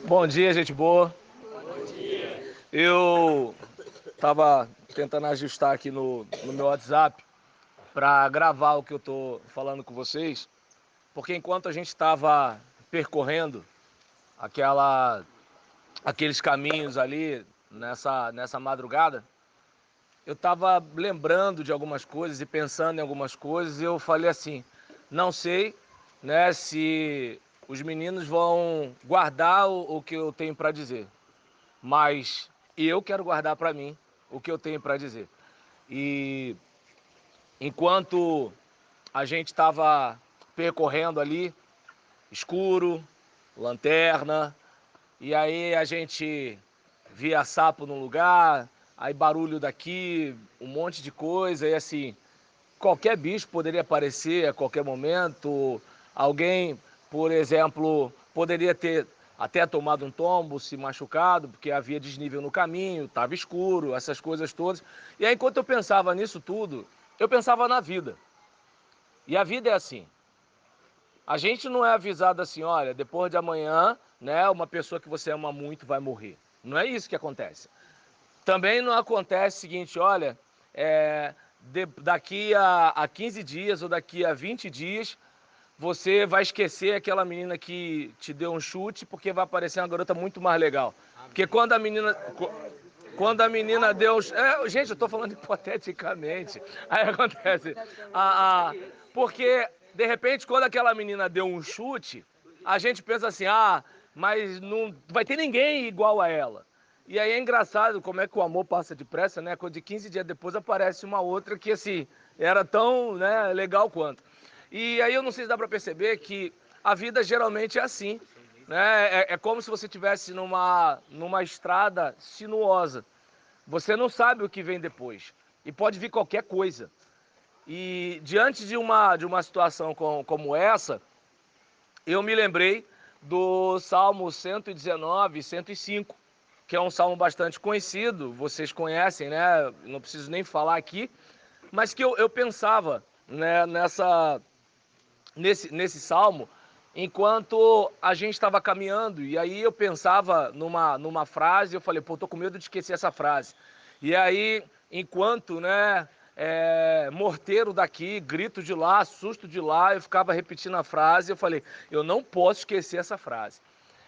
Bom dia, gente boa. Eu tava tentando ajustar aqui no meu WhatsApp para gravar o que eu tô falando com vocês, porque enquanto a gente estava percorrendo aquela, aqueles caminhos ali nessa madrugada, eu tava lembrando de algumas coisas e pensando em algumas coisas, e eu falei assim, não sei, né, se os meninos vão guardar o que eu tenho para dizer. Mas eu quero guardar para mim o que eu tenho para dizer. E enquanto a gente estava percorrendo ali, escuro, lanterna, e aí a gente via sapo num lugar, aí barulho daqui, um monte de coisa, e assim, qualquer bicho poderia aparecer a qualquer momento. Alguém, por exemplo, poderia ter até tomado um tombo, se machucado, porque havia desnível no caminho, estava escuro, essas coisas todas. E aí, enquanto eu pensava nisso tudo, eu pensava na vida. E a vida é assim. A gente não é avisado assim, olha, depois de amanhã, né, uma pessoa que você ama muito vai morrer. Não é isso que acontece. Também não acontece o seguinte, olha, daqui a 15 dias ou daqui a 20 dias, você vai esquecer aquela menina que te deu um chute, porque vai aparecer uma garota muito mais legal. Porque quando a menina deu... gente, eu tô falando hipoteticamente. Aí acontece. Porque, de repente, quando aquela menina deu um chute, a gente pensa assim, mas não vai ter ninguém igual a ela. E aí é engraçado como é que o amor passa depressa, né? Quando de 15 dias depois aparece uma outra que, assim, era tão, né, legal quanto. E aí eu não sei se dá pra perceber que a vida geralmente é assim, né? É como se você estivesse numa estrada sinuosa. Você não sabe o que vem depois. E pode vir qualquer coisa. E diante de uma situação como essa, eu me lembrei do Salmo 119, 105, que é um salmo bastante conhecido, vocês conhecem, né? Não preciso nem falar aqui, mas que eu pensava, né, nesse salmo, enquanto a gente estava caminhando, e aí eu pensava numa frase, eu falei, pô, tô com medo de esquecer essa frase. E aí, enquanto, né, morteiro daqui, grito de lá, susto de lá, eu ficava repetindo a frase, eu falei, eu não posso esquecer essa frase.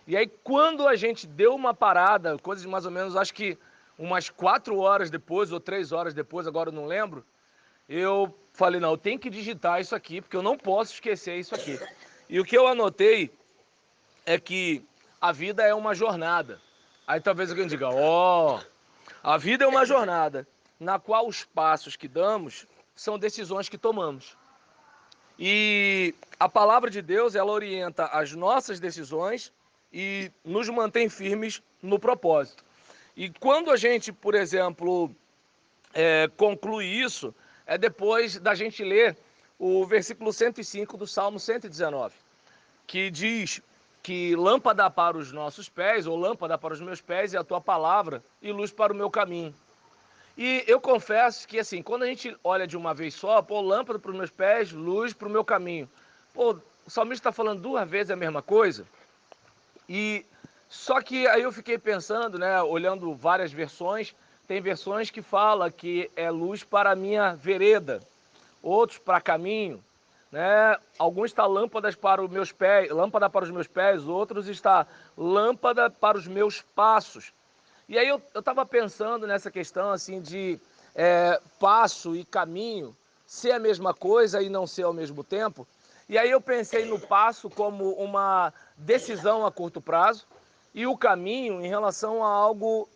E aí, quando a gente deu uma parada, coisa de mais ou menos, acho que umas 4 horas depois, ou 3 horas depois, agora eu não lembro, eu falei, não, eu tenho que digitar isso aqui, porque eu não posso esquecer isso aqui. E o que eu anotei é que a vida é uma jornada. Aí talvez alguém diga, a vida é uma jornada na qual os passos que damos são decisões que tomamos. E a palavra de Deus, ela orienta as nossas decisões e nos mantém firmes no propósito. E quando a gente, por exemplo, conclui isso, é depois da gente ler o versículo 105 do Salmo 119, que diz que lâmpada para os nossos pés, ou lâmpada para os meus pés é a tua palavra, e luz para o meu caminho. E eu confesso que, assim, quando a gente olha de uma vez só, pô, lâmpada para os meus pés, luz para o meu caminho. Pô, o salmista está falando 2 vezes a mesma coisa. E só que aí eu fiquei pensando, né, olhando várias versões, tem versões que fala que é luz para a minha vereda, outros para caminho, né? Alguns está lâmpadas para os meus pés, lâmpada para os meus pés, outros está lâmpada para os meus passos. E aí eu estava pensando nessa questão assim de passo e caminho ser a mesma coisa e não ser ao mesmo tempo. E aí eu pensei no passo como uma decisão a curto prazo e o caminho em relação a algo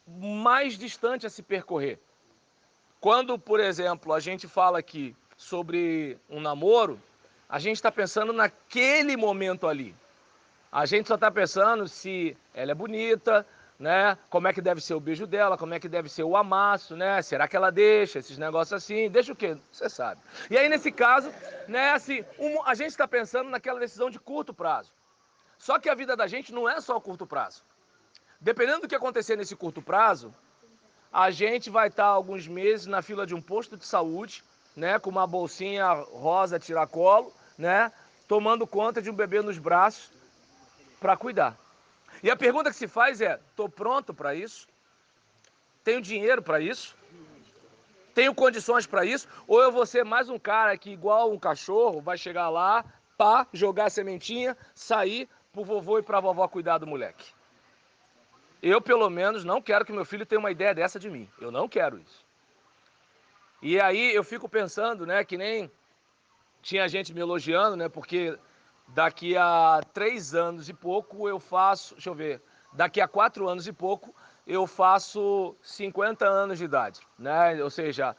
mais distante a se percorrer. Quando, por exemplo, a gente fala aqui sobre um namoro, a gente está pensando naquele momento ali. A gente só tá pensando se ela é bonita, né? Como é que deve ser o beijo dela, como é que deve ser o amasso, né? Será que ela deixa esses negócios assim? Deixa o quê? Você sabe. E aí, nesse caso, né, assim, a gente está pensando naquela decisão de curto prazo. Só que a vida da gente não é só curto prazo. Dependendo do que acontecer nesse curto prazo, a gente vai estar alguns meses na fila de um posto de saúde, né, com uma bolsinha rosa tiracolo, né, tomando conta de um bebê nos braços para cuidar. E a pergunta que se faz é, estou pronto para isso? Tenho dinheiro para isso? Tenho condições para isso? Ou eu vou ser mais um cara que, igual um cachorro, vai chegar lá, pá, jogar a sementinha, sair pro vovô e pra vovó cuidar do moleque? Eu, pelo menos, não quero que meu filho tenha uma ideia dessa de mim. Eu não quero isso. E aí eu fico pensando, né, que nem tinha gente me elogiando, né, porque daqui a 3 anos e pouco eu faço, deixa eu ver, daqui a 4 anos e pouco eu faço 50 anos de idade, né, ou seja,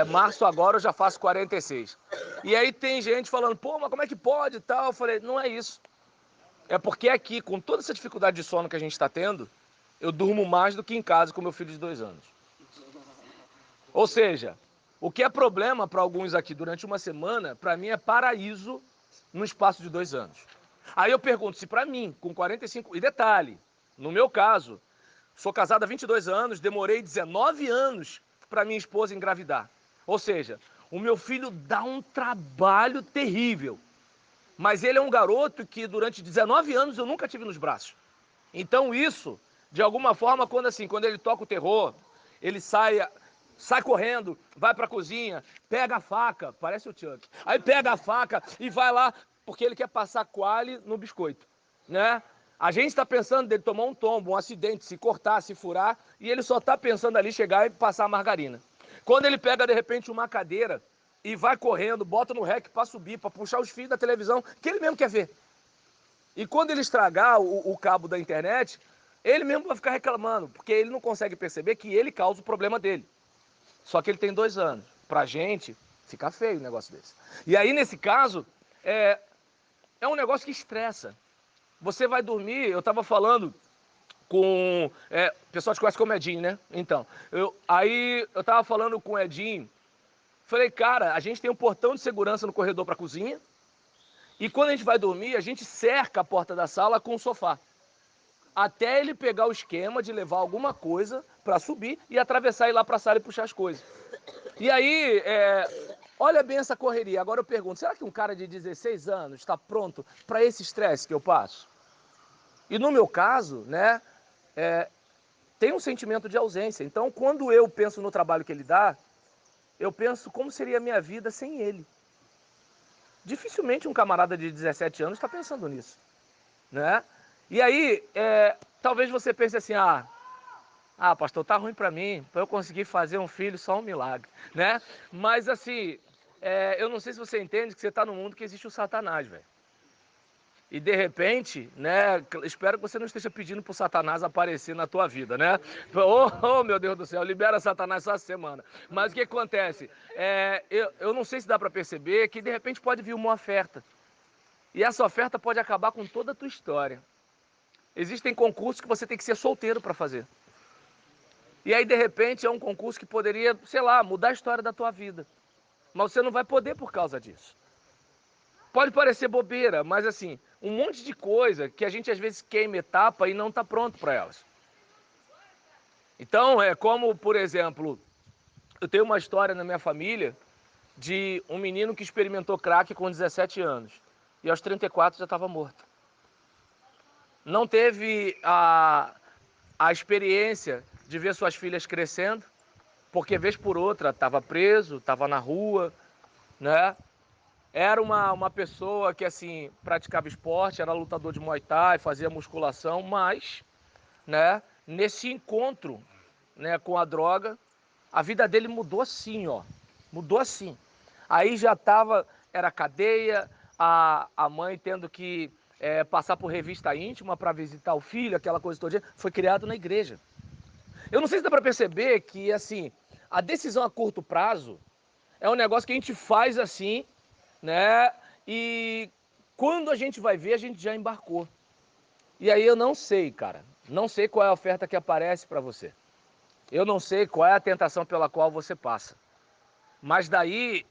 março agora eu já faço 46. E aí tem gente falando, pô, mas como é que pode e tal? Eu falei, não é isso. É porque aqui, com toda essa dificuldade de sono que a gente está tendo, eu durmo mais do que em casa com meu filho de 2 anos. Ou seja, o que é problema para alguns aqui durante uma semana, para mim é paraíso no espaço de 2 anos. Aí eu pergunto se para mim, com 45... E detalhe, no meu caso, sou casado há 22 anos, demorei 19 anos para minha esposa engravidar. Ou seja, o meu filho dá um trabalho terrível. Mas ele é um garoto que durante 19 anos eu nunca tive nos braços. Então isso, de alguma forma, quando ele toca o terror, ele sai correndo, vai pra cozinha, pega a faca, parece o Chuck. Aí pega a faca e vai lá porque ele quer passar coalho no biscoito, né? A gente está pensando dele tomar um tombo, um acidente, se cortar, se furar, e ele só está pensando ali chegar e passar a margarina. Quando ele pega de repente uma cadeira e vai correndo, bota no rec para subir, para puxar os fios da televisão, que ele mesmo quer ver. E quando ele estragar o cabo da internet, ele mesmo vai ficar reclamando, porque ele não consegue perceber que ele causa o problema dele. Só que ele tem 2 anos. Pra gente, fica feio um negócio desse. E aí, nesse caso, é um negócio que estressa. Você vai dormir, eu tava falando com... o pessoal te conhece como Edinho, né? Então, aí eu tava falando com o Edinho, falei, cara, a gente tem um portão de segurança no corredor pra cozinha, e quando a gente vai dormir, a gente cerca a porta da sala com um sofá. Até ele pegar o esquema de levar alguma coisa para subir e atravessar e ir lá para a sala e puxar as coisas. E aí, olha bem essa correria. Agora eu pergunto, será que um cara de 16 anos está pronto para esse estresse que eu passo? E no meu caso, né, tem um sentimento de ausência. Então, quando eu penso no trabalho que ele dá, eu penso como seria a minha vida sem ele. Dificilmente um camarada de 17 anos está pensando nisso, né? E aí, talvez você pense assim, pastor, tá ruim para mim, para eu conseguir fazer um filho, só um milagre, né? Mas assim, eu não sei se você entende que você tá num mundo que existe o Satanás, velho. E de repente, né, espero que você não esteja pedindo pro Satanás aparecer na tua vida, né? Oh, meu Deus do céu, libera Satanás só essa semana. Mas o que acontece? Eu não sei se dá para perceber que de repente pode vir uma oferta. E essa oferta pode acabar com toda a tua história. Existem concursos que você tem que ser solteiro para fazer. E aí, de repente, é um concurso que poderia, sei lá, mudar a história da tua vida. Mas você não vai poder por causa disso. Pode parecer bobeira, mas assim, um monte de coisa que a gente às vezes queima etapa e não está pronto para elas. Então, é como, por exemplo, eu tenho uma história na minha família de um menino que experimentou crack com 17 anos. E aos 34 já estava morto. Não teve a experiência de ver suas filhas crescendo, porque vez por outra estava preso, estava na rua, né? Era uma pessoa que assim praticava esporte, era lutador de Muay Thai, fazia musculação, mas, né, nesse encontro, né, com a droga, a vida dele mudou assim, ó, mudou assim. Aí já era cadeia, a mãe tendo que passar por revista íntima para visitar o filho, aquela coisa toda. Foi criado na igreja. Eu não sei se dá para perceber que, assim, a decisão a curto prazo é um negócio que a gente faz assim, né? E quando a gente vai ver, a gente já embarcou. E aí eu não sei, cara. Não sei qual é a oferta que aparece para você. Eu não sei qual é a tentação pela qual você passa. Mas daí,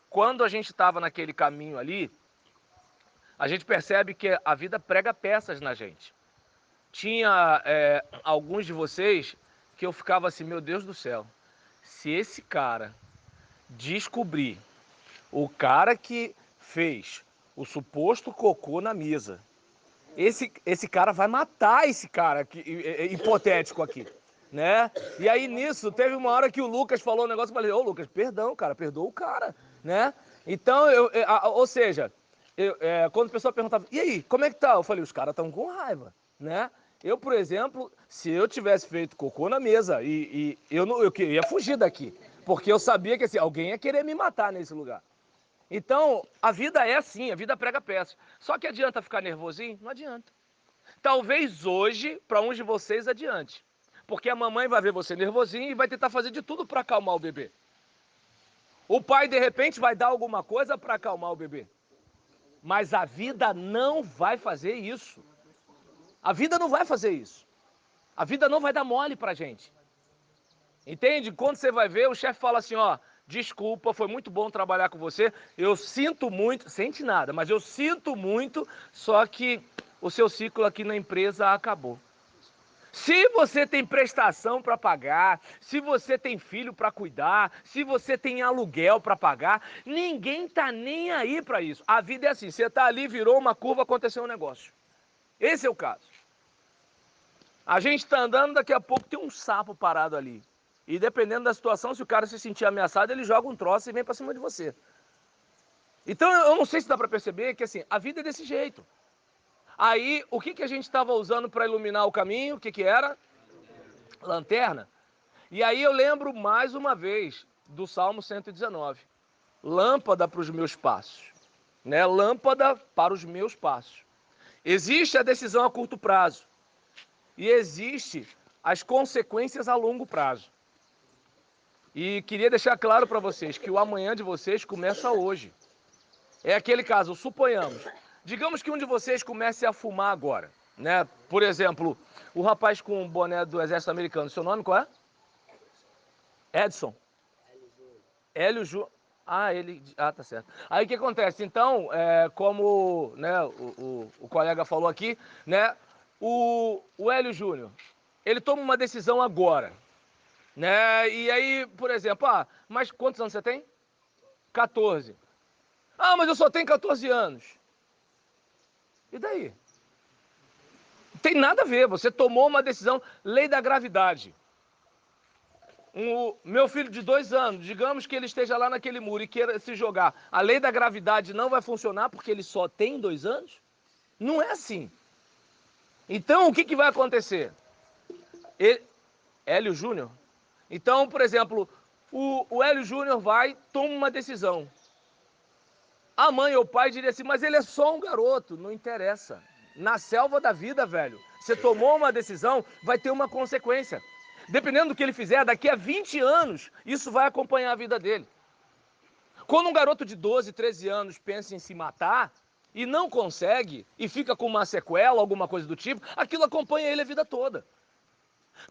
quando a gente estava naquele caminho ali, a gente percebe que a vida prega peças na gente. Tinha alguns de vocês que eu ficava assim, meu Deus do céu, se esse cara descobrir o cara que fez o suposto cocô na mesa esse cara vai matar esse cara aqui, hipotético aqui, né? E aí nisso, teve uma hora que o Lucas falou um negócio, eu falei, ô Lucas, perdão, cara, perdoa o cara, né? Então, ou seja, quando a pessoa perguntava, e aí, como é que tá? Eu falei, os caras estão com raiva, né? Eu, por exemplo, se eu tivesse feito cocô na mesa e eu, não, eu ia fugir daqui, porque eu sabia que assim, alguém ia querer me matar nesse lugar. Então, a vida é assim, a vida prega peças. Só que adianta ficar nervosinho? Não adianta. Talvez hoje, para uns de vocês, adiante. Porque a mamãe vai ver você nervosinho e vai tentar fazer de tudo para acalmar o bebê. O pai, de repente, vai dar alguma coisa para acalmar o bebê. Mas a vida não vai fazer isso. A vida não vai fazer isso. A vida não vai dar mole pra gente. Entende? Quando você vai ver, o chefe fala assim, ó, desculpa, foi muito bom trabalhar com você, eu sinto muito, sente nada, mas eu sinto muito, só que o seu ciclo aqui na empresa acabou. Se você tem prestação para pagar, se você tem filho para cuidar, se você tem aluguel para pagar, ninguém tá nem aí para isso. A vida é assim, você tá ali, virou uma curva, aconteceu um negócio. Esse é o caso. A gente tá andando, daqui a pouco tem um sapo parado ali. E dependendo da situação, se o cara se sentir ameaçado, ele joga um troço e vem para cima de você. Então eu não sei se dá para perceber que assim, a vida é desse jeito. Aí, o que a gente estava usando para iluminar o caminho? O que era? Lanterna. E aí eu lembro mais uma vez do Salmo 119. Lâmpada para os meus passos. Né? Lâmpada para os meus passos. Existe a decisão a curto prazo. E existe as consequências a longo prazo. E queria deixar claro para vocês que o amanhã de vocês começa hoje. É aquele caso, suponhamos. Digamos que um de vocês comece a fumar agora, né? Por exemplo, o rapaz com o boné do Exército Americano, seu nome qual é? Edson. Hélio Júnior. Ah, ele. Ah, tá certo. Aí o que acontece? Então, como né, o colega falou aqui, né? O Hélio Júnior, ele toma uma decisão agora, né? E aí, por exemplo, mas quantos anos você tem? 14. Ah, mas eu só tenho 14 anos. E daí? Não tem nada a ver, você tomou uma decisão, lei da gravidade. Meu filho de 2 anos, digamos que ele esteja lá naquele muro e queira se jogar. A lei da gravidade não vai funcionar porque ele só tem 2 anos? Não é assim. Então, o que vai acontecer? Ele, Hélio Júnior? Então, por exemplo, o Hélio Júnior vai, toma uma decisão. A mãe ou o pai diria assim, mas ele é só um garoto, não interessa. Na selva da vida, velho, você tomou uma decisão, vai ter uma consequência. Dependendo do que ele fizer, daqui a 20 anos, isso vai acompanhar a vida dele. Quando um garoto de 12, 13 anos pensa em se matar e não consegue, e fica com uma sequela, alguma coisa do tipo, aquilo acompanha ele a vida toda.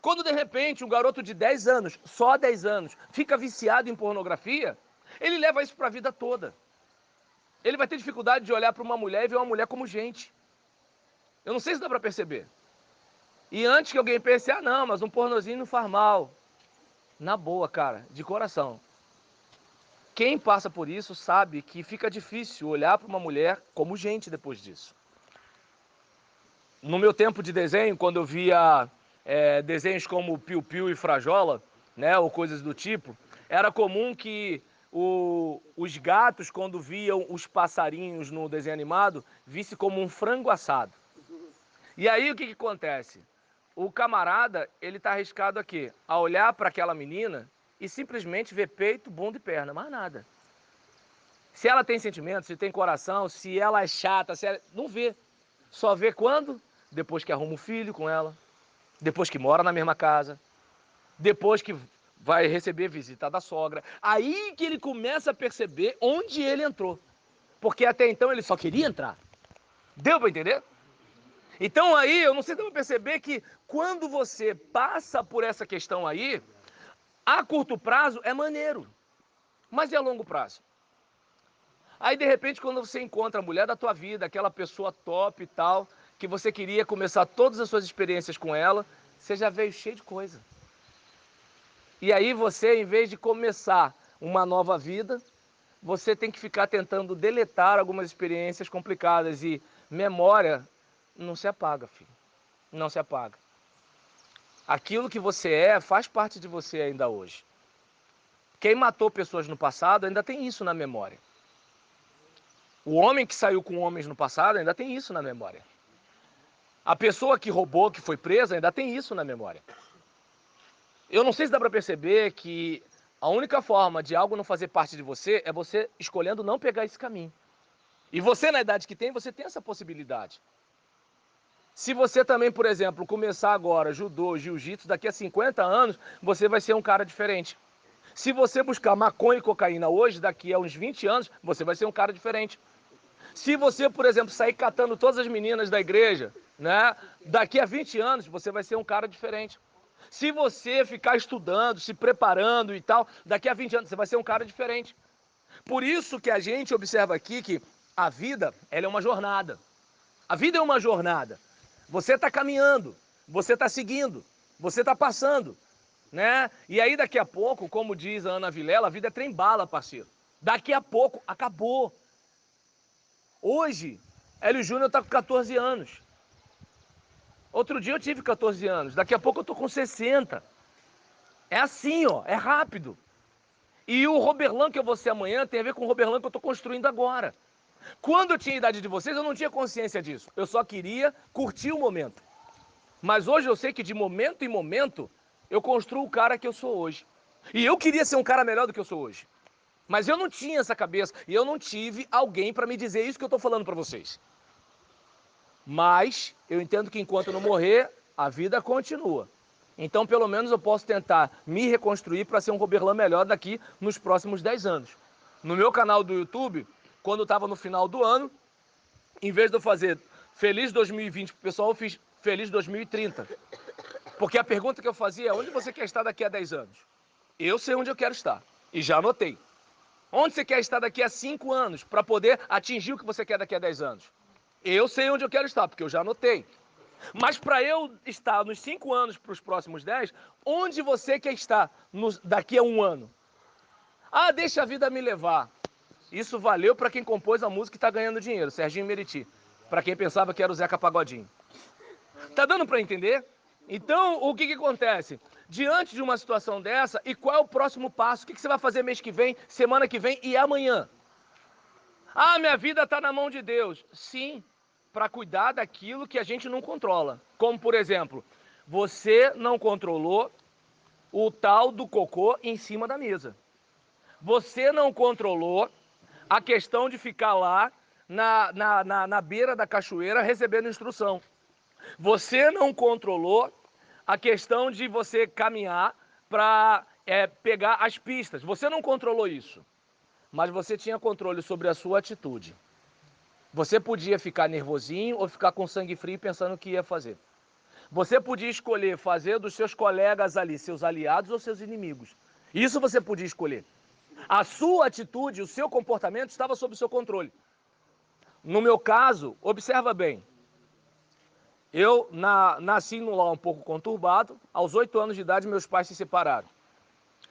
Quando de repente um garoto de 10 anos, só 10 anos, fica viciado em pornografia, ele leva isso para a vida toda. Ele vai ter dificuldade de olhar para uma mulher e ver uma mulher como gente. Eu não sei se dá para perceber. E antes que alguém pense, não, mas um pornozinho não faz mal. Na boa, cara, de coração. Quem passa por isso sabe que fica difícil olhar para uma mulher como gente depois disso. No meu tempo de desenho, quando eu via desenhos como Piu Piu e Frajola, né, ou coisas do tipo, era comum que os gatos, quando viam os passarinhos no desenho animado, visse como um frango assado. E aí o que acontece? O camarada, ele tá arriscado aqui, a olhar para aquela menina e simplesmente ver peito, bunda e perna, mais nada. Se ela tem sentimento, se tem coração, se ela é chata, se ela... não vê. Só vê quando? Depois que arruma um filho com ela, depois que mora na mesma casa, depois que vai receber visita da sogra. Aí que ele começa a perceber onde ele entrou. Porque até então ele só queria entrar. Deu para entender? Então aí, eu não sei se dá pra perceber que quando você passa por essa questão aí, a curto prazo é maneiro, mas é a longo prazo. Aí de repente quando você encontra a mulher da tua vida, aquela pessoa top e tal, que você queria começar todas as suas experiências com ela, você já veio cheio de coisa. E aí você, em vez de começar uma nova vida, você tem que ficar tentando deletar algumas experiências complicadas e memória não se apaga, filho. Não se apaga. Aquilo que você é faz parte de você ainda hoje. Quem matou pessoas no passado ainda tem isso na memória. O homem que saiu com homens no passado ainda tem isso na memória. A pessoa que roubou, que foi presa, ainda tem isso na memória. Eu não sei se dá para perceber que a única forma de algo não fazer parte de você é você escolhendo não pegar esse caminho. E você, na idade que tem, você tem essa possibilidade. Se você também, por exemplo, começar agora judô, jiu-jitsu, daqui a 50 anos, você vai ser um cara diferente. Se você buscar maconha e cocaína hoje, daqui a uns 20 anos, você vai ser um cara diferente. Se você, por exemplo, sair catando todas as meninas da igreja, né, daqui a 20 anos, você vai ser um cara diferente. Se você ficar estudando, se preparando e tal, daqui a 20 anos, você vai ser um cara diferente. Por isso que a gente observa aqui que a vida, ela é uma jornada. A vida é uma jornada. Você está caminhando, você está seguindo, você está passando, né? E aí daqui a pouco, como diz a Ana Vilela, a vida é trem-bala, parceiro. Daqui a pouco, acabou. Hoje, Hélio Júnior está com 14 anos. Outro dia eu tive 14 anos, daqui a pouco eu tô com 60. É assim, ó, é rápido. E o Roberlan que eu vou ser amanhã tem a ver com o Roberlan que eu tô construindo agora. Quando eu tinha a idade de vocês, eu não tinha consciência disso. Eu só queria curtir o momento. Mas hoje eu sei que de momento em momento eu construo o cara que eu sou hoje. E eu queria ser um cara melhor do que eu sou hoje. Mas eu não tinha essa cabeça e eu não tive alguém para me dizer isso que eu tô falando para vocês. Mas eu entendo que enquanto eu não morrer, a vida continua. Então, pelo menos eu posso tentar me reconstruir para ser um Roberlan melhor daqui nos próximos 10 anos. No meu canal do YouTube, quando eu estava no final do ano, em vez de eu fazer Feliz 2020 pro pessoal, eu fiz Feliz 2030. Porque a pergunta que eu fazia é: onde você quer estar daqui a 10 anos? Eu sei onde eu quero estar. E já anotei. Onde você quer estar daqui a 5 anos para poder atingir o que você quer daqui a 10 anos? Eu sei onde eu quero estar, porque eu já anotei. Mas para eu estar nos 5 anos para os próximos 10, onde você quer estar daqui a um ano? Ah, deixa a vida me levar. Isso valeu para quem compôs a música e está ganhando dinheiro, Serginho Meriti. Para quem pensava que era o Zeca Pagodinho. Tá dando para entender? Então, o que acontece? Diante de uma situação dessa, e qual é o próximo passo? O que você vai fazer mês que vem, semana que vem e amanhã? Ah, minha vida está na mão de Deus. Sim, para cuidar daquilo que a gente não controla. Como, por exemplo, você não controlou o tal do cocô em cima da mesa. Você não controlou a questão de ficar lá na beira da cachoeira recebendo instrução. Você não controlou a questão de você caminhar para pegar as pistas. Você não controlou isso. Mas você tinha controle sobre a sua atitude. Você podia ficar nervosinho ou ficar com sangue frio pensando o que ia fazer. Você podia escolher fazer dos seus colegas ali seus aliados ou seus inimigos. Isso você podia escolher. A sua atitude, o seu comportamento estava sob o seu controle. No meu caso, observa bem. Eu nasci num lar um pouco conturbado. Aos 8 anos de idade, meus pais se separaram.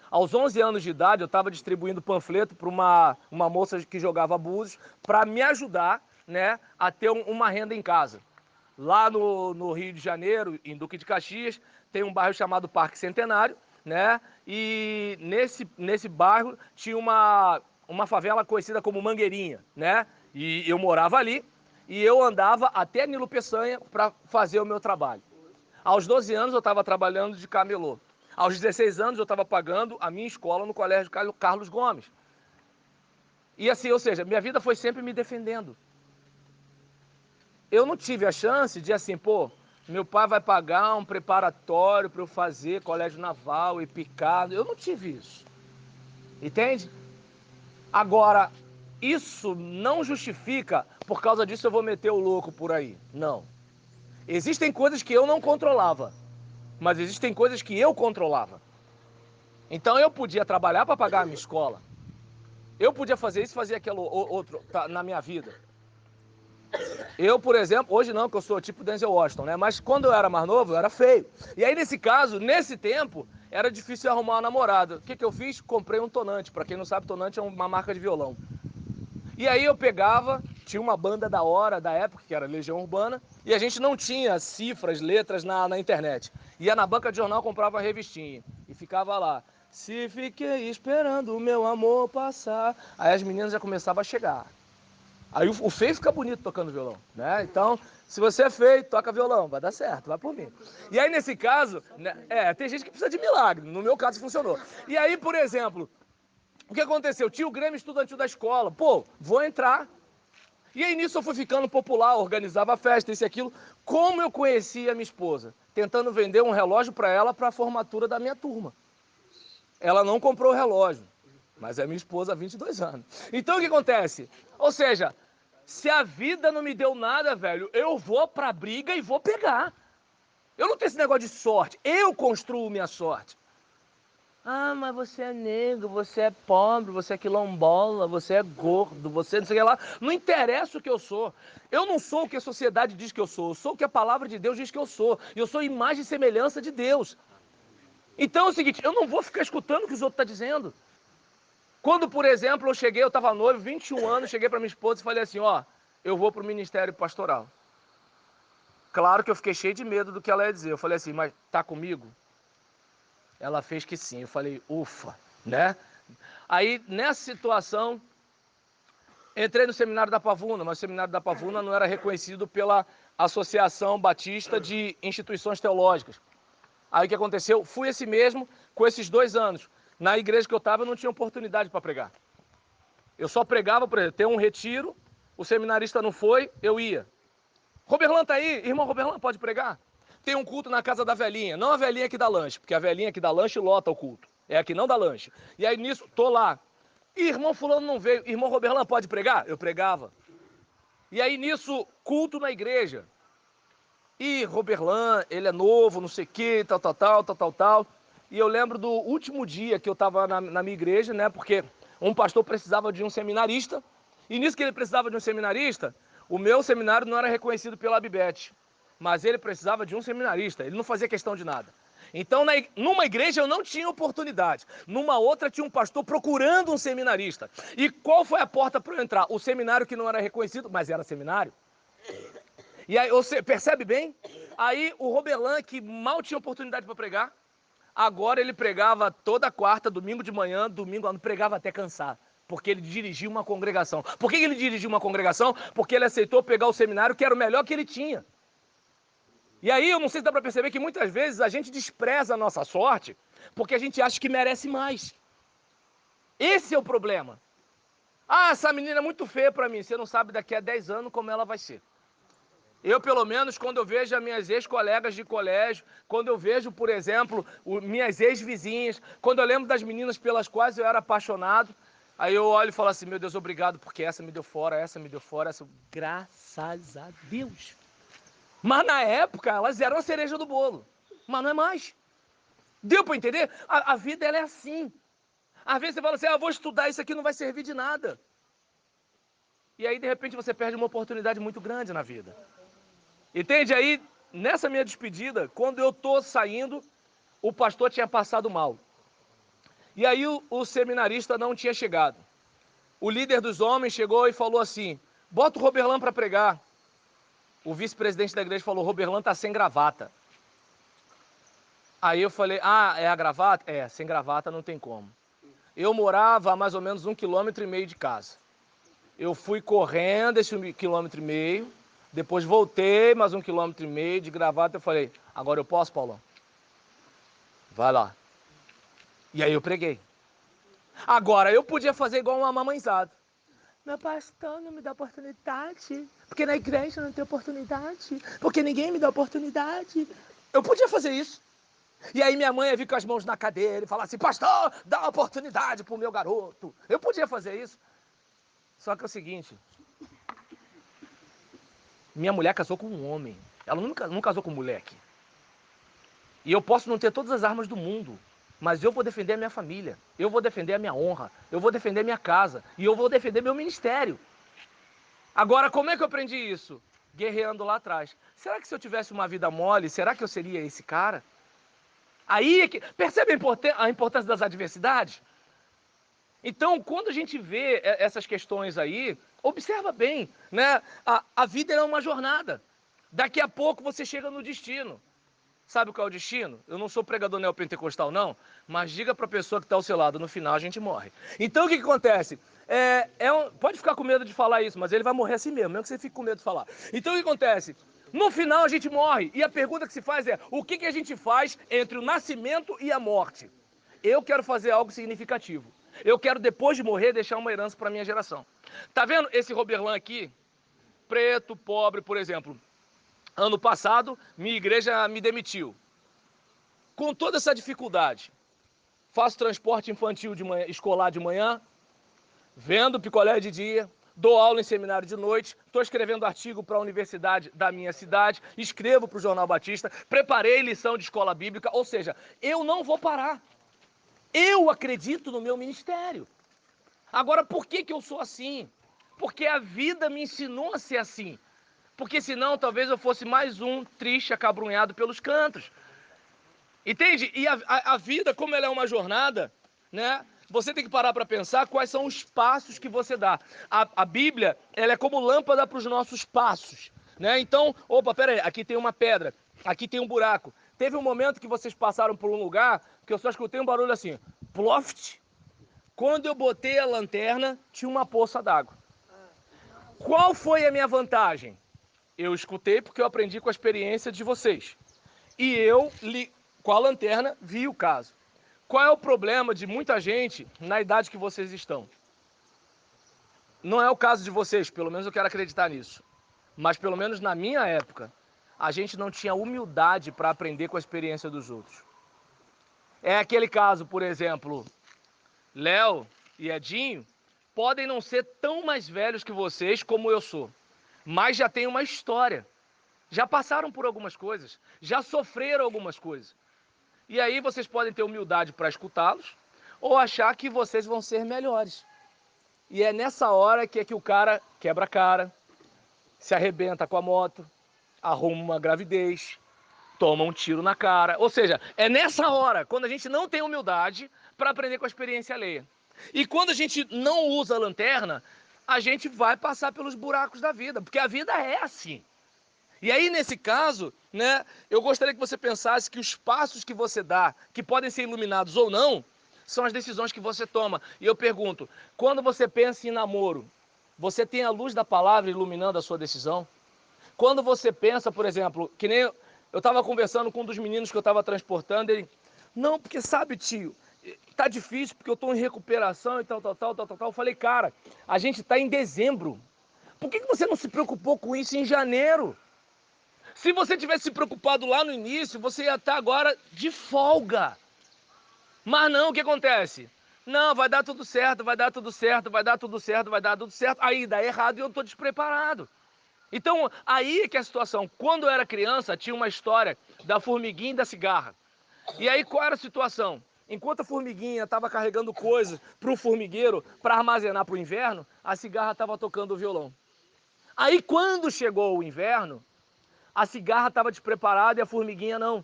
Aos 11 anos de idade, eu estava distribuindo panfleto para uma moça que jogava búzios para me ajudar, né, a ter uma renda em casa. Lá no Rio de Janeiro, em Duque de Caxias, tem um bairro chamado Parque Centenário, né? E nesse bairro tinha uma favela conhecida como Mangueirinha, né? E eu morava ali e eu andava até Nilo Peçanha para fazer o meu trabalho. Aos 12 anos eu estava trabalhando de camelô. Aos 16 anos eu estava pagando a minha escola no Colégio Carlos Gomes. E assim, ou seja, minha vida foi sempre me defendendo. Eu não tive a chance de assim, pô, meu pai vai pagar um preparatório para eu fazer colégio naval e picado. Eu não tive isso. Entende? Agora, isso não justifica, por causa disso eu vou meter o louco por aí. Não. Existem coisas que eu não controlava, mas existem coisas que eu controlava. Então eu podia trabalhar para pagar a minha escola. Eu podia fazer isso, fazer aquilo outro na minha vida. Eu, por exemplo, hoje não, que eu sou tipo Denzel Washington, né? Mas quando eu era mais novo, eu era feio. E aí, nesse caso, nesse tempo, era difícil arrumar uma namorada. O que eu fiz? Comprei um tonante. Pra quem não sabe, tonante é uma marca de violão. E aí eu pegava, tinha uma banda da hora da época, que era Legião Urbana, e a gente não tinha cifras, letras na internet. Ia na banca de jornal, comprava uma revistinha e ficava lá. Se fiquei esperando o meu amor passar. Aí as meninas já começavam a chegar. Aí o feio fica bonito tocando violão, né? Então, se você é feio, toca violão, vai dar certo, vai por mim. E aí, nesse caso, né, tem gente que precisa de milagre, no meu caso funcionou. E aí, por exemplo, o que aconteceu? Tinha o Grêmio Estudantil da escola, pô, vou entrar. E aí nisso eu fui ficando popular, organizava festa, isso e aquilo. Como eu conhecia a minha esposa? Tentando vender um relógio para ela para a formatura da minha turma. Ela não comprou o relógio, mas é minha esposa há 22 anos. Então o que acontece? Ou seja, se a vida não me deu nada, velho, eu vou pra briga e vou pegar. Eu não tenho esse negócio de sorte, eu construo minha sorte. Ah, mas você é negro, você é pobre, você é quilombola, você é gordo, você não sei o que lá. Não interessa o que eu sou. Eu não sou o que a sociedade diz que eu sou o que a palavra de Deus diz que eu sou. Eu sou imagem e semelhança de Deus. Então é o seguinte, eu não vou ficar escutando o que os outros estão dizendo. Quando, por exemplo, eu estava noivo, 21 anos, cheguei para minha esposa e falei assim, ó, eu vou para o ministério pastoral. Claro que eu fiquei cheio de medo do que ela ia dizer. Eu falei assim, mas tá comigo? Ela fez que sim. Eu falei, ufa, né? Aí, nessa situação, entrei no Seminário da Pavuna, mas o Seminário da Pavuna não era reconhecido pela Associação Batista de Instituições Teológicas. Aí o que aconteceu? Fui esse mesmo com esses 2 anos. Na igreja que eu estava, eu não tinha oportunidade para pregar. Eu só pregava, por exemplo, tem um retiro, o seminarista não foi, eu ia. Roberlan tá aí? Irmão Roberlan, pode pregar? Tem um culto na casa da velhinha, não a velhinha que dá lanche, porque a velhinha que dá lanche lota o culto. É a que não dá lanche. E aí nisso, tô lá. E irmão fulano não veio. Irmão Roberlan, pode pregar? Eu pregava. E aí nisso, culto na igreja. E Roberlan, ele é novo, não sei o que, tal. E eu lembro do último dia que eu estava na minha igreja, né? Porque um pastor precisava de um seminarista. E nisso que ele precisava de um seminarista, o meu seminário não era reconhecido pela Abibete. Mas ele precisava de um seminarista, ele não fazia questão de nada. Então, numa igreja eu não tinha oportunidade. Numa outra tinha um pastor procurando um seminarista. E qual foi a porta para eu entrar? O seminário que não era reconhecido, mas era seminário. E aí, você percebe bem? Aí o Roberlan, que mal tinha oportunidade para pregar, agora ele pregava toda quarta, domingo de manhã, domingo, não pregava até cansar. Porque ele dirigia uma congregação. Por que ele dirigia uma congregação? Porque ele aceitou pegar o seminário que era o melhor que ele tinha. E aí, eu não sei se dá para perceber que muitas vezes a gente despreza a nossa sorte porque a gente acha que merece mais. Esse é o problema. Ah, essa menina é muito feia para mim. Você não sabe daqui a 10 anos como ela vai ser. Eu, pelo menos, quando eu vejo as minhas ex-colegas de colégio, quando eu vejo, por exemplo, minhas ex-vizinhas, quando eu lembro das meninas pelas quais eu era apaixonado, aí eu olho e falo assim, meu Deus, obrigado, porque essa me deu fora, essa me deu fora, essa... Graças a Deus. Mas na época, elas eram a cereja do bolo. Mas não é mais. Deu para entender? A vida, ela é assim. Às vezes você fala assim, ah, vou estudar, isso aqui não vai servir de nada. E aí, de repente, você perde uma oportunidade muito grande na vida. Entende? Aí, nessa minha despedida, quando eu tô saindo, o pastor tinha passado mal. E aí o seminarista não tinha chegado. O líder dos homens chegou e falou assim, bota o Roberlan para pregar. O vice-presidente da igreja falou, Roberlan tá sem gravata. Aí eu falei, ah, é a gravata? É, sem gravata não tem como. Eu morava a mais ou menos 1,5 km de casa. Eu fui correndo esse 1,5 km, depois voltei mais 1,5 km de gravata. Eu falei, agora eu posso, Paulão? Vai lá. E aí eu preguei. Agora, eu podia fazer igual uma mamãezada. Meu pastor não me dá oportunidade, porque na igreja não tem oportunidade, porque ninguém me dá oportunidade. Eu podia fazer isso. E aí minha mãe ia vir com as mãos na cadeira e falar assim, pastor, dá uma oportunidade pro meu garoto. Eu podia fazer isso. Só que é o seguinte, minha mulher casou com um homem. Ela nunca não casou com um moleque. E eu posso não ter todas as armas do mundo, mas eu vou defender a minha família, eu vou defender a minha honra, eu vou defender a minha casa e eu vou defender meu ministério. Agora, como é que eu aprendi isso? Guerreando lá atrás. Será que se eu tivesse uma vida mole, será que eu seria esse cara? Aí é que... Percebe a importância das adversidades? Então, quando a gente vê essas questões aí, observa bem, né? A vida é uma jornada. Daqui a pouco você chega no destino. Sabe qual é o destino? Eu não sou pregador neopentecostal, não, mas diga para a pessoa que está ao seu lado, no final a gente morre. Então o que acontece? Pode ficar com medo de falar isso, mas ele vai morrer assim mesmo que você fique com medo de falar. Então o que acontece? No final a gente morre, e a pergunta que se faz é, o que a gente faz entre o nascimento e a morte? Eu quero fazer algo significativo. Eu quero, depois de morrer, deixar uma herança para minha geração. Tá vendo esse Roberlan aqui? Preto, pobre, por exemplo. Ano passado, minha igreja me demitiu. Com toda essa dificuldade, faço transporte infantil de manhã, escolar de manhã, vendo picolé de dia, dou aula em seminário de noite, estou escrevendo artigo para a universidade da minha cidade, escrevo para o Jornal Batista, preparei lição de escola bíblica, ou seja, eu não vou parar. Eu acredito no meu ministério. Agora, por que eu sou assim? Porque a vida me ensinou a ser assim. Porque senão talvez eu fosse mais um triste acabrunhado pelos cantos. Entende? E a vida, como ela é uma jornada, né? Você tem que parar para pensar quais são os passos que você dá. A Bíblia, ela é como lâmpada para os nossos passos, né? Então, opa, pera aí, aqui tem uma pedra, aqui tem um buraco. Teve um momento que vocês passaram por um lugar que eu só escutei um barulho assim, ploft. Quando eu botei a lanterna, tinha uma poça d'água. Qual foi a minha vantagem? Eu escutei porque eu aprendi com a experiência de vocês. E eu, com a lanterna, vi o caso. Qual é o problema de muita gente na idade que vocês estão? Não é o caso de vocês, pelo menos eu quero acreditar nisso. Mas pelo menos na minha época, a gente não tinha humildade para aprender com a experiência dos outros. É aquele caso, por exemplo, Léo e Edinho podem não ser tão mais velhos que vocês como eu sou, mas já têm uma história. Já passaram por algumas coisas, já sofreram algumas coisas. E aí vocês podem ter humildade para escutá-los ou achar que vocês vão ser melhores. E é nessa hora que o cara quebra a cara, se arrebenta com a moto, arruma uma gravidez, toma um tiro na cara. Ou seja, é nessa hora, quando a gente não tem humildade para aprender com a experiência alheia. E quando a gente não usa a lanterna, a gente vai passar pelos buracos da vida, porque a vida é assim. E aí, nesse caso, né, eu gostaria que você pensasse que os passos que você dá, que podem ser iluminados ou não, são as decisões que você toma. E eu pergunto, quando você pensa em namoro, você tem a luz da palavra iluminando a sua decisão? Quando você pensa, por exemplo, que nem eu estava conversando com um dos meninos que eu estava transportando, ele, não, porque sabe, tio, tá difícil porque eu estou em recuperação e tal. Eu falei, cara, a gente está em dezembro. Por que você não se preocupou com isso em janeiro? Se você tivesse se preocupado lá no início, você ia estar agora de folga. Mas não, o que acontece? Não, vai dar tudo certo, vai dar tudo certo, vai dar tudo certo, vai dar tudo certo. Aí dá errado e eu estou despreparado. Então, aí é que é a situação. Quando eu era criança, tinha uma história da formiguinha e da cigarra. E aí qual era a situação? Enquanto a formiguinha estava carregando coisas para o formigueiro para armazenar para o inverno, a cigarra estava tocando o violão. Aí quando chegou o inverno, a cigarra estava despreparada e a formiguinha não.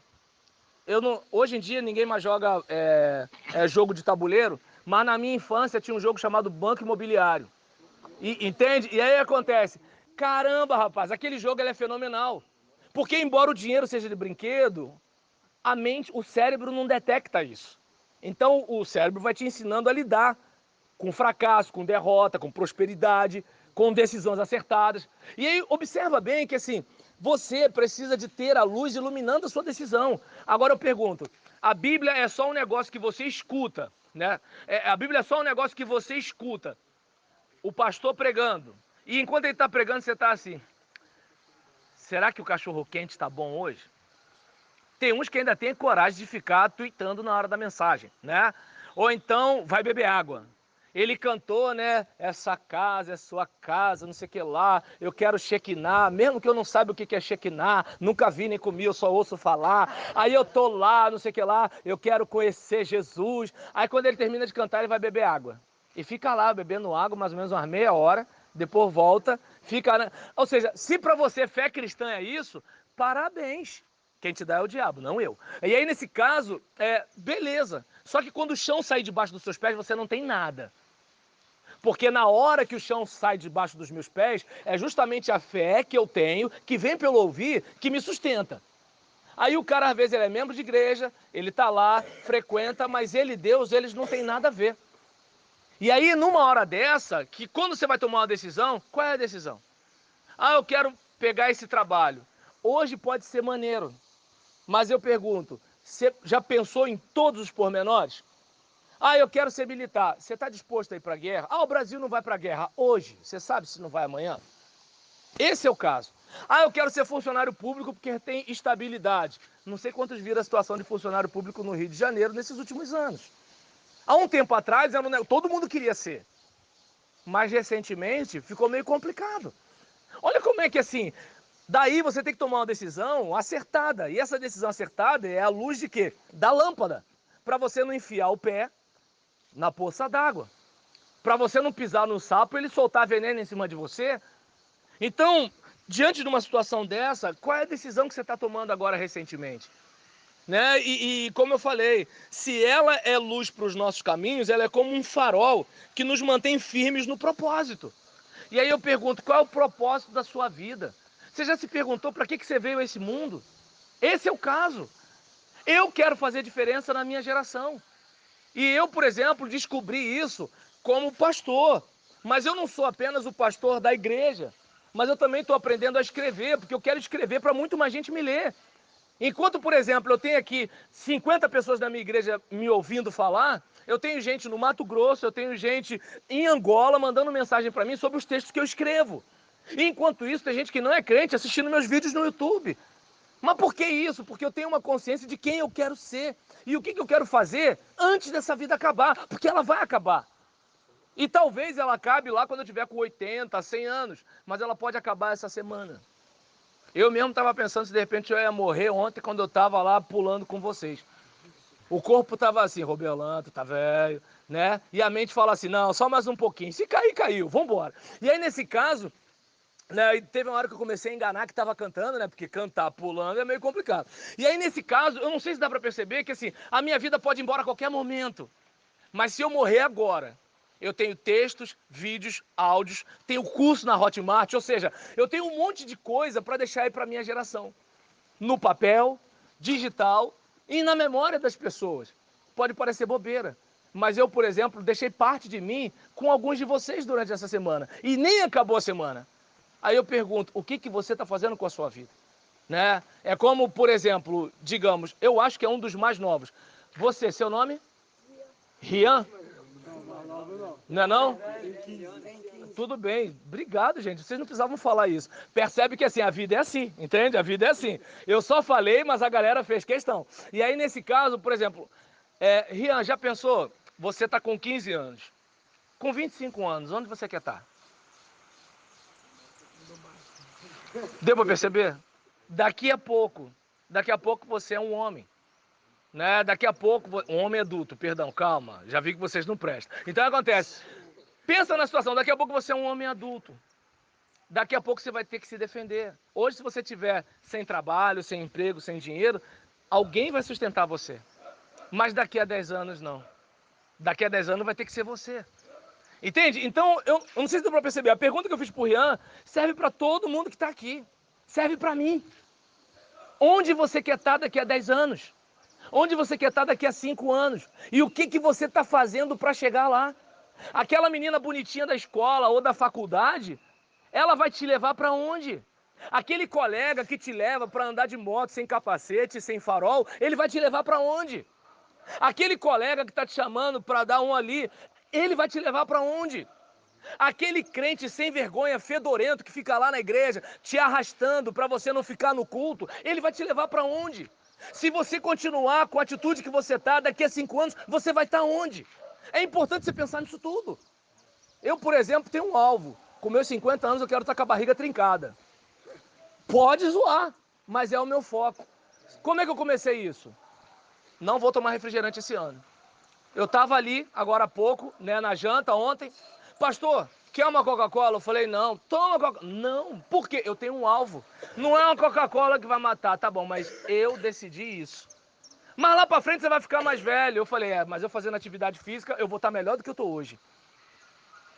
Hoje em dia ninguém mais joga jogo de tabuleiro, mas na minha infância tinha um jogo chamado Banco Imobiliário. Entende? E aí acontece, caramba, rapaz, aquele jogo ele é fenomenal. Porque embora o dinheiro seja de brinquedo, a mente, o cérebro não detecta isso. Então o cérebro vai te ensinando a lidar com fracasso, com derrota, com prosperidade, com decisões acertadas. E aí observa bem que assim, você precisa de ter a luz iluminando a sua decisão. Agora eu pergunto, a Bíblia é só um negócio que você escuta, né? A Bíblia é só um negócio que você escuta. O pastor pregando. E enquanto ele está pregando, você está assim, será que o cachorro quente está bom hoje? Tem uns que ainda têm coragem de ficar tweetando na hora da mensagem, né? Ou então vai beber água. Ele cantou, né? Essa casa é sua casa, não sei o que lá. Eu quero Shekinah, mesmo que eu não saiba o que é Shekinah, nunca vi nem comi, eu só ouço falar. Aí eu tô lá, não sei o que lá, eu quero conhecer Jesus. Aí quando ele termina de cantar, ele vai beber água. E fica lá bebendo água mais ou menos umas meia hora, depois volta, fica... Ou seja, se para você fé cristã é isso, parabéns. Quem te dá é o diabo, não eu. E aí, nesse caso, beleza. Só que quando o chão sair debaixo dos seus pés, você não tem nada. Porque na hora que o chão sai debaixo dos meus pés, é justamente a fé que eu tenho, que vem pelo ouvir, que me sustenta. Aí o cara, às vezes, ele é membro de igreja, ele tá lá, frequenta, mas ele e Deus, eles não têm nada a ver. E aí, numa hora dessa, que quando você vai tomar uma decisão, qual é a decisão? Ah, eu quero pegar esse trabalho. Hoje pode ser maneiro, mas eu pergunto, você já pensou em todos os pormenores? Ah, eu quero ser militar. Você está disposto a ir para a guerra? Ah, o Brasil não vai para a guerra hoje. Você sabe se não vai amanhã? Esse é o caso. Ah, eu quero ser funcionário público porque tem estabilidade. Não sei quantos viram a situação de funcionário público no Rio de Janeiro nesses últimos anos. Há um tempo atrás, todo mundo queria ser. Mas recentemente ficou meio complicado. Olha como é que assim, daí você tem que tomar uma decisão acertada. E essa decisão acertada é a luz de quê? Da lâmpada. Para você não enfiar o pé na poça d'água. Para você não pisar no sapo e ele soltar veneno em cima de você. Então, diante de uma situação dessa, qual é a decisão que você está tomando agora recentemente? Né? E como eu falei, se ela é luz para os nossos caminhos, ela é como um farol que nos mantém firmes no propósito. E aí eu pergunto, qual é o propósito da sua vida? Você já se perguntou para que você veio a esse mundo? Esse é o caso. Eu quero fazer diferença na minha geração. E eu, por exemplo, descobri isso como pastor. Mas eu não sou apenas o pastor da igreja. Mas eu também estou aprendendo a escrever, porque eu quero escrever para muito mais gente me ler. Enquanto, por exemplo, eu tenho aqui 50 pessoas da minha igreja me ouvindo falar, eu tenho gente no Mato Grosso, eu tenho gente em Angola mandando mensagem para mim sobre os textos que eu escrevo. E enquanto isso, tem gente que não é crente assistindo meus vídeos no YouTube. Mas por que isso? Porque eu tenho uma consciência de quem eu quero ser. E o que eu quero fazer antes dessa vida acabar. Porque ela vai acabar. E talvez ela acabe lá quando eu tiver com 80, 100 anos. Mas ela pode acabar essa semana. Eu mesmo estava pensando se de repente eu ia morrer ontem quando eu estava lá pulando com vocês. O corpo estava assim, Robelão, tu tá velho, né? E a mente fala assim, não, só mais um pouquinho. Se cair, caiu, vambora. E aí nesse caso, né, teve uma hora que eu comecei a enganar que estava cantando, né? Porque cantar pulando é meio complicado. E aí nesse caso, eu não sei se dá para perceber que assim, a minha vida pode ir embora a qualquer momento. Mas se eu morrer agora, eu tenho textos, vídeos, áudios, tenho curso na Hotmart, ou seja, eu tenho um monte de coisa para deixar aí para minha geração. No papel, digital e na memória das pessoas. Pode parecer bobeira, mas eu, por exemplo, deixei parte de mim com alguns de vocês durante essa semana. E nem acabou a semana. Aí eu pergunto, o que você está fazendo com a sua vida? Né? É como, por exemplo, digamos, eu acho que é um dos mais novos. Você, seu nome? Rian? Não é não? Tudo bem, obrigado, gente. Vocês não precisavam falar isso. Percebe que assim, a vida é assim, entende? A vida é assim. Eu só falei, mas a galera fez questão. E aí, nesse caso, por exemplo, Rian, já pensou? Você está com 15 anos. Com 25 anos, onde você quer estar? Deu para perceber? Daqui a pouco você é um homem. Né? Daqui a pouco, um homem adulto, perdão, calma, já vi que vocês não prestam. Então acontece, pensa na situação, daqui a pouco você é um homem adulto. Daqui a pouco você vai ter que se defender. Hoje, se você tiver sem trabalho, sem emprego, sem dinheiro, alguém vai sustentar você. Mas daqui a 10 anos, não. Daqui a 10 anos vai ter que ser você. Entende? Então, eu não sei se deu para perceber. A pergunta que eu fiz pro Rian serve para todo mundo que está aqui. Serve para mim. Onde você quer estar daqui a 10 anos? Onde você quer estar daqui a 5 anos? E o que você está fazendo para chegar lá? Aquela menina bonitinha da escola ou da faculdade, ela vai te levar para onde? Aquele colega que te leva para andar de moto sem capacete, sem farol, ele vai te levar para onde? Aquele colega que está te chamando para dar um ali, ele vai te levar para onde? Aquele crente sem vergonha, fedorento, que fica lá na igreja, te arrastando para você não ficar no culto, ele vai te levar para onde? Se você continuar com a atitude que você está, daqui a 5 anos, você vai estar onde? É importante você pensar nisso tudo. Eu, por exemplo, tenho um alvo. Com meus 50 anos eu quero estar com a barriga trincada. Pode zoar, mas é o meu foco. Como é que eu comecei isso? Não vou tomar refrigerante esse ano. Eu estava ali, agora há pouco, né, na janta ontem. Pastor, quer uma Coca-Cola? Eu falei, não. Toma Coca-Cola. Não, por quê? Eu tenho um alvo. Não é uma Coca-Cola que vai matar, tá bom, mas eu decidi isso. Mas lá pra frente você vai ficar mais velho. Eu falei, mas eu fazendo atividade física, eu vou estar melhor do que eu tô hoje.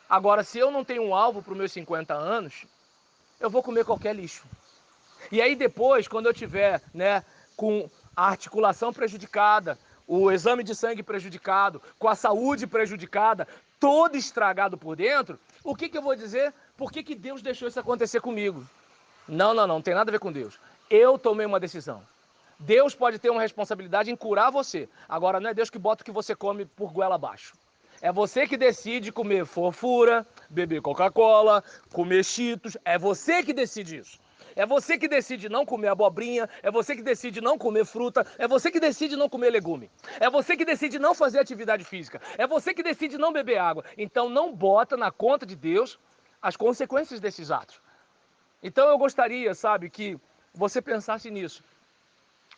Agora, se eu não tenho um alvo para os meus 50 anos, eu vou comer qualquer lixo. E aí depois, quando eu tiver, né, com a articulação prejudicada, o exame de sangue prejudicado, com a saúde prejudicada, todo estragado por dentro, o que eu vou dizer? Por que Deus deixou isso acontecer comigo? Não, não tem nada a ver com Deus. Eu tomei uma decisão. Deus pode ter uma responsabilidade em curar você. Agora, não é Deus que bota o que você come por goela abaixo. É você que decide comer fofura, beber Coca-Cola, comer Cheetos. É você que decide isso. É você que decide não comer abobrinha, é você que decide não comer fruta, é você que decide não comer legume. É você que decide não fazer atividade física. É você que decide não beber água. Então não bota na conta de Deus as consequências desses atos. Então eu gostaria, sabe, que você pensasse nisso.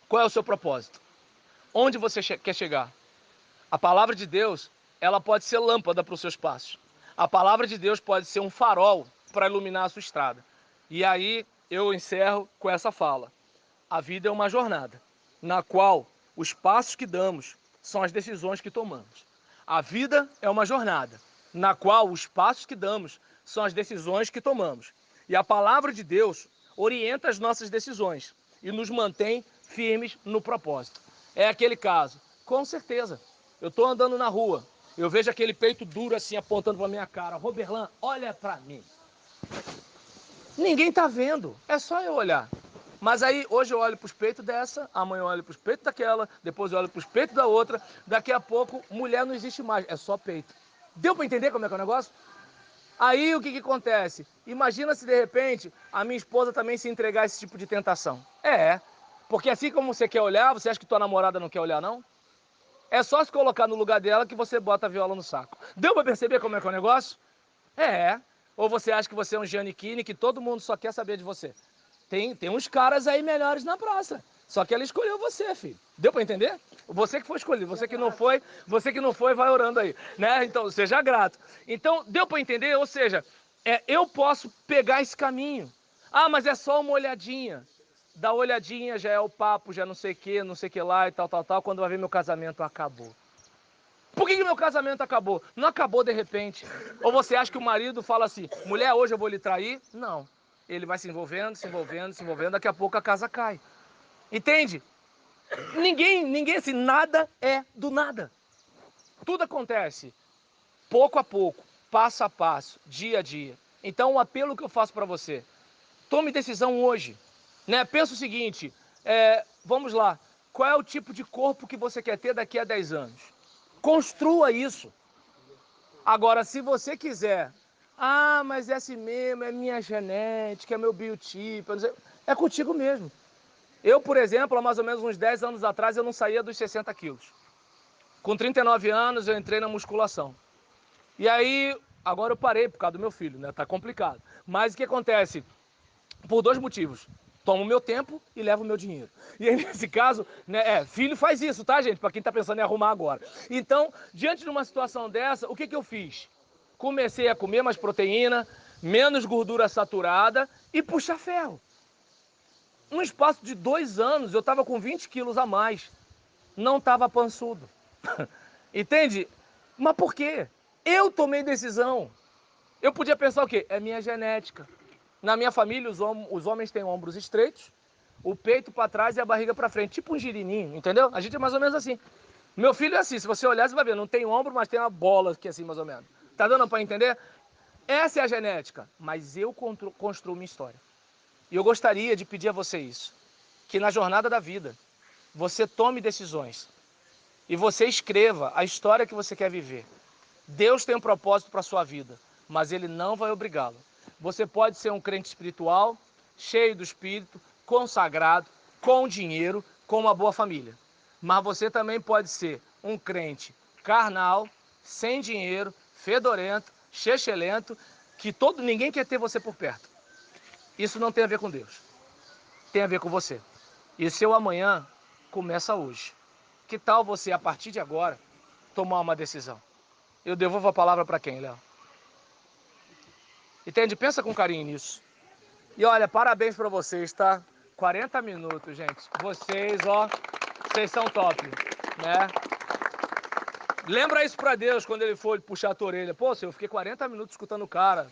Qual é o seu propósito? Onde você quer chegar? A palavra de Deus, ela pode ser lâmpada para os seus passos. A palavra de Deus pode ser um farol para iluminar a sua estrada. E aí eu encerro com essa fala. A vida é uma jornada, na qual os passos que damos são as decisões que tomamos. A vida é uma jornada, na qual os passos que damos são as decisões que tomamos. E a palavra de Deus orienta as nossas decisões e nos mantém firmes no propósito. É aquele caso, com certeza. Eu estou andando na rua, eu vejo aquele peito duro assim apontando para minha cara. Roberlan, olha para mim. Ninguém está vendo, é só eu olhar. Mas aí, hoje eu olho para os peitos dessa, amanhã eu olho para os peitos daquela, depois eu olho para os peitos da outra, daqui a pouco, mulher não existe mais, é só peito. Deu para entender como é que é o negócio? Aí o que acontece? Imagina se de repente a minha esposa também se entregar a esse tipo de tentação. Porque assim como você quer olhar, você acha que tua namorada não quer olhar, não? É só se colocar no lugar dela que você bota a viola no saco. Deu para perceber como é que é o negócio? É. Ou você acha que você é um Giannichini que todo mundo só quer saber de você? Tem uns caras aí melhores na praça. Só que ela escolheu você, filho. Deu para entender? Você que foi escolhido, você que não foi, vai orando aí, né? Então, seja grato. Então, deu para entender? Ou seja, eu posso pegar esse caminho. Ah, mas é só uma olhadinha. Da olhadinha já é o papo, já não sei o que lá e tal, quando vai ver meu casamento acabou. Por que meu casamento acabou? Não acabou de repente. Ou você acha que o marido fala assim, mulher, hoje eu vou lhe trair? Não. Ele vai se envolvendo, daqui a pouco a casa cai. Entende? Ninguém assim, nada é do nada. Tudo acontece pouco a pouco, passo a passo, dia a dia. Então o apelo que eu faço para você, tome decisão hoje. Né? Pensa o seguinte, vamos lá, qual é o tipo de corpo que você quer ter daqui a 10 anos? Construa isso. Agora, se você quiser, mas é assim mesmo, é minha genética, é meu biotipo, é contigo mesmo. Eu, por exemplo, há mais ou menos uns 10 anos atrás, eu não saía dos 60 quilos. Com 39 anos, eu entrei na musculação. E aí, agora eu parei por causa do meu filho, né? Tá complicado. Mas o que acontece? Por dois motivos. Tomo o meu tempo e levo o meu dinheiro. E aí, nesse caso, né, filho faz isso, tá, gente? Para quem tá pensando em arrumar agora. Então, diante de uma situação dessa, o que eu fiz? Comecei a comer mais proteína, menos gordura saturada e puxar ferro. Num espaço de 2 anos, eu estava com 20 quilos a mais. Não estava pançudo. Entende? Mas por quê? Eu tomei decisão. Eu podia pensar o quê? É minha genética. Na minha família, os homens têm ombros estreitos, o peito para trás e a barriga para frente, tipo um girininho, entendeu? A gente é mais ou menos assim. Meu filho é assim, se você olhar, você vai ver, não tem ombro, mas tem uma bola aqui assim, mais ou menos. Tá dando para entender? Essa é a genética, mas eu construo minha história. E eu gostaria de pedir a você isso, que na jornada da vida, você tome decisões e você escreva a história que você quer viver. Deus tem um propósito para a sua vida, mas Ele não vai obrigá-lo. Você pode ser um crente espiritual, cheio do Espírito, consagrado, com dinheiro, com uma boa família. Mas você também pode ser um crente carnal, sem dinheiro, fedorento, chechelento, que ninguém quer ter você por perto. Isso não tem a ver com Deus. Tem a ver com você. E o seu amanhã começa hoje. Que tal você, a partir de agora, tomar uma decisão? Eu devolvo a palavra para quem, Léo? Entende? Pensa com carinho nisso. E olha, parabéns para vocês, tá? 40 minutos, gente. Vocês são top, né? Lembra isso pra Deus quando ele for puxar a tua orelha. Pô, Senhor, eu fiquei 40 minutos escutando o cara.